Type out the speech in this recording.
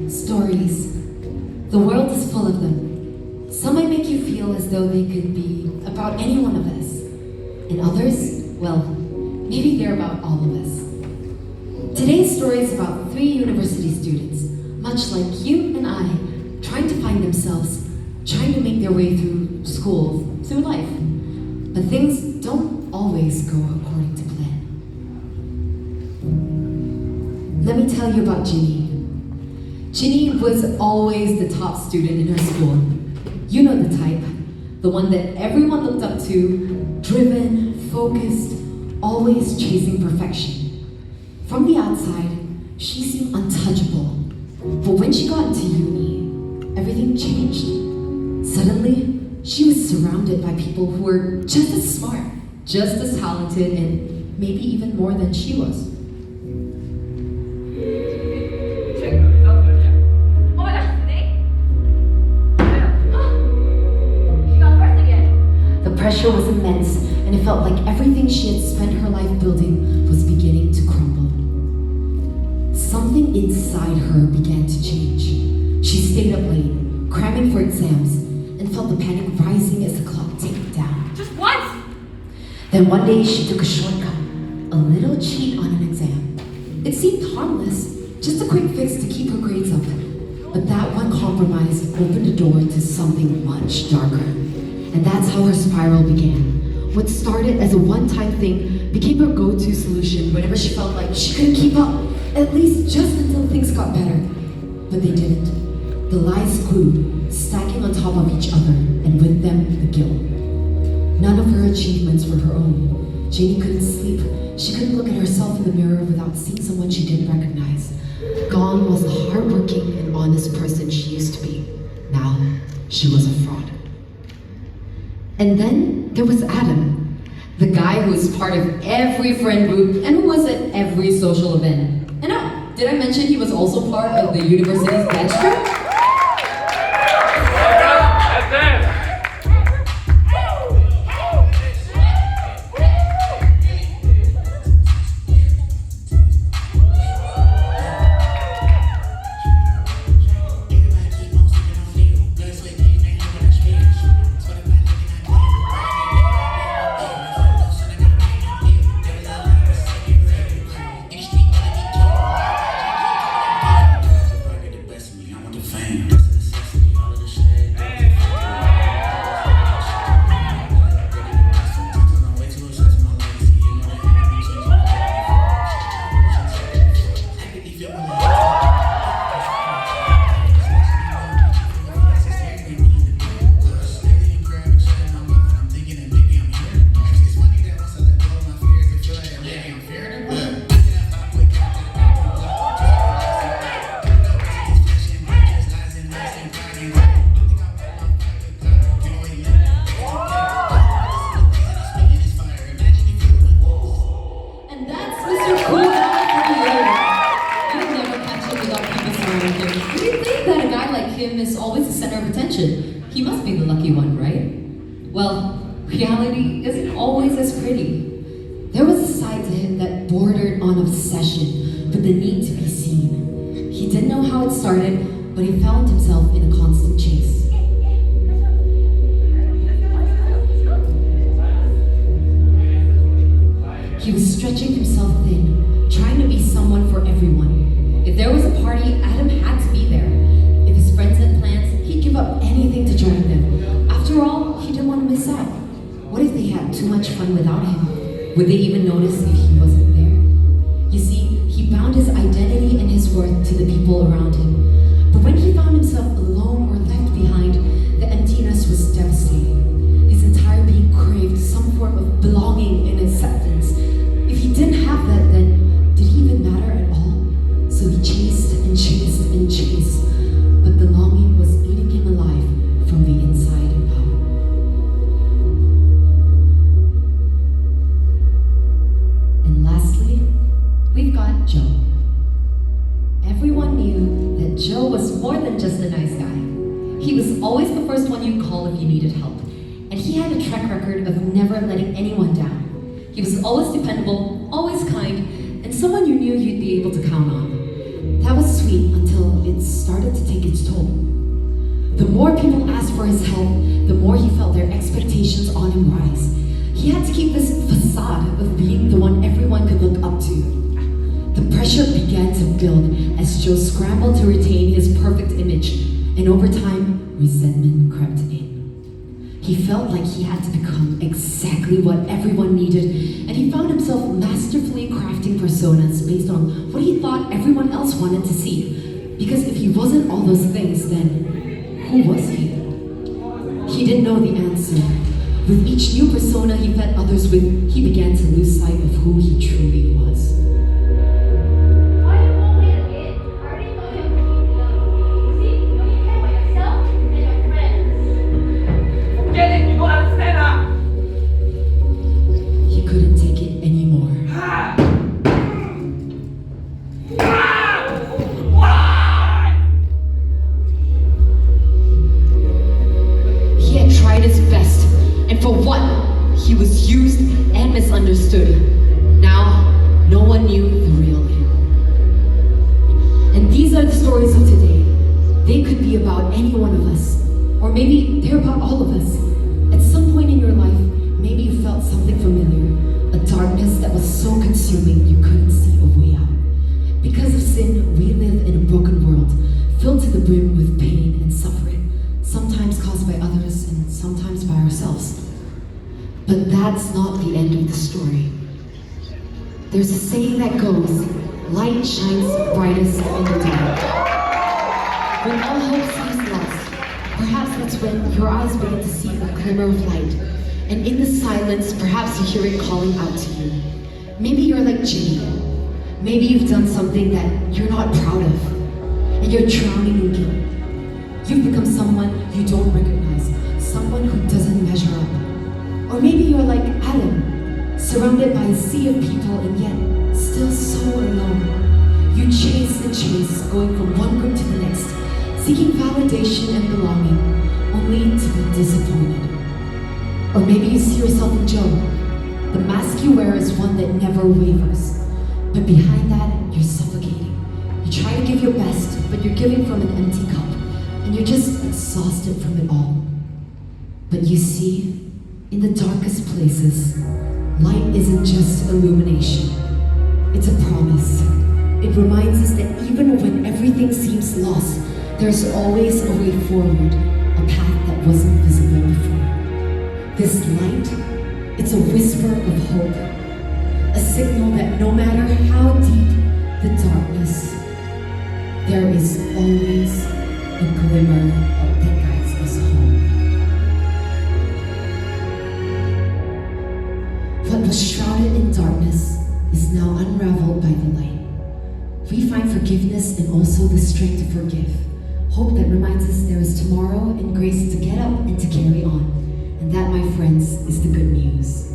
Stories. The world is full of them. Some might make you feel as though they could be about any one of us. And others, well, maybe they're about all of us. Today's story is about 3 university students, much like you and I, trying to find themselves, trying to make their way through school, through life. But things don't always go according to plan. Let me tell you about Ginny. Ginny was always the top student in her school. You know the type, the one that everyone looked up to, driven, focused, always chasing perfection. From the outside, she seemed untouchable. But when she got into uni, everything changed. Suddenly, she was surrounded by people who were just as smart, just as talented, and maybe even more than she was. The pressure was immense, and it felt like everything she had spent her life building was beginning to crumble. Something inside her began to change. She stayed up late, cramming for exams, and felt the panic rising as the clock ticked down. Just once! Then one day she took a shortcut, a little cheat on an exam. It seemed harmless, just a quick fix to keep her grades up. But that one compromise opened the door to something much darker. And that's how her spiral began. What started as a one-time thing became her go-to solution whenever she felt like she couldn't keep up, at least just until things got better. But they didn't. The lies grew, stacking on top of each other, and with them, the guilt. None of her achievements were her own. Janie couldn't sleep. She couldn't look at herself in the mirror without seeing someone she didn't recognize. Gone was the hardworking and honest person she used to be. Now, she was a fraud. And then there was Adam, the guy who was part of every friend group and who was at every social event. And oh, did I mention he was also part of the university's dance troupe? Is always the center of attention. He must be the lucky one, right? Well, reality isn't always as pretty. There was a side to him that bordered on obsession with the need to be seen. He didn't know how it started, but he found himself in a constant chase. He was stretching himself thin, trying to be someone for everyone. If there was a party, Adam had to be there. If his friends had plans, he'd give up anything to join them. After all, he didn't want to miss out. What if they had too much fun without him? Would they even notice if he wasn't there? You see, he bound his identity and his worth to the people around him. But when he found himself alone or left behind, the emptiness was devastating. His entire being craved some form of belonging and acceptance. If he didn't have that, then did he even matter at all? So he chased and chased and chased. But the longing was eating him alive from the inside out. And lastly, we've got Joe. Everyone knew that Joe was more than just a nice guy. He was always the first one you'd call if you needed help. And he had a track record of never letting anyone down. He was always dependable, always kind, and someone you knew you'd be able to count on. That was sweet until it it started to take its toll. The more people asked for his help, the more he felt their expectations on him rise. He had to keep this facade of being the one everyone could look up to. The pressure began to build as Joe scrambled to retain his perfect image, and over time, resentment crept in. He felt like he had to become exactly what everyone needed, and he found himself masterfully crafting personas based on what he thought everyone else wanted to see. Because if he wasn't all those things, then who was he? He didn't know the answer. With each new persona he fed others with, he began to lose sight of who he truly was. He was used and misunderstood. Now, no one knew the real him. And these are the stories of today. They could be about any one of us, or maybe they're about all of us. At some point in your life, maybe you felt something familiar, a darkness that was so consuming you couldn't see a way out. Because of sin, we live in a broken world, filled to the brim with pain and suffering, sometimes caused by others and sometimes by ourselves. But that's not the end of the story. There's a saying that goes, light shines brightest in the dark. When all hope seems lost, perhaps that's when your eyes begin to see a glimmer of light. And in the silence, perhaps you hear it calling out to you. Maybe you're like Jimmy. Maybe you've done something that you're not proud of, and you're drowning in guilt. You've become someone you don't recognize, someone who doesn't measure up. Or maybe you're like Adam, surrounded by a sea of people and yet still so alone. You chase and chase, going from one group to the next, seeking validation and belonging, only to be disappointed. Or maybe you see yourself in Joe. The mask you wear is one that never wavers. But behind that, you're suffocating. You try to give your best, but you're giving from an empty cup, and you're just exhausted from it all. But you see, in the darkest places, light isn't just illumination. It's a promise. It reminds us that even when everything seems lost, there's always a way forward, a path that wasn't visible before. This light, it's a whisper of hope, a signal that no matter how deep the darkness, there is always a glimmer that guides us home. What was shrouded in darkness is now unraveled by the light. We find forgiveness and also the strength to forgive. Hope that reminds us there is tomorrow and grace to get up and to carry on. And that, my friends, is the good news.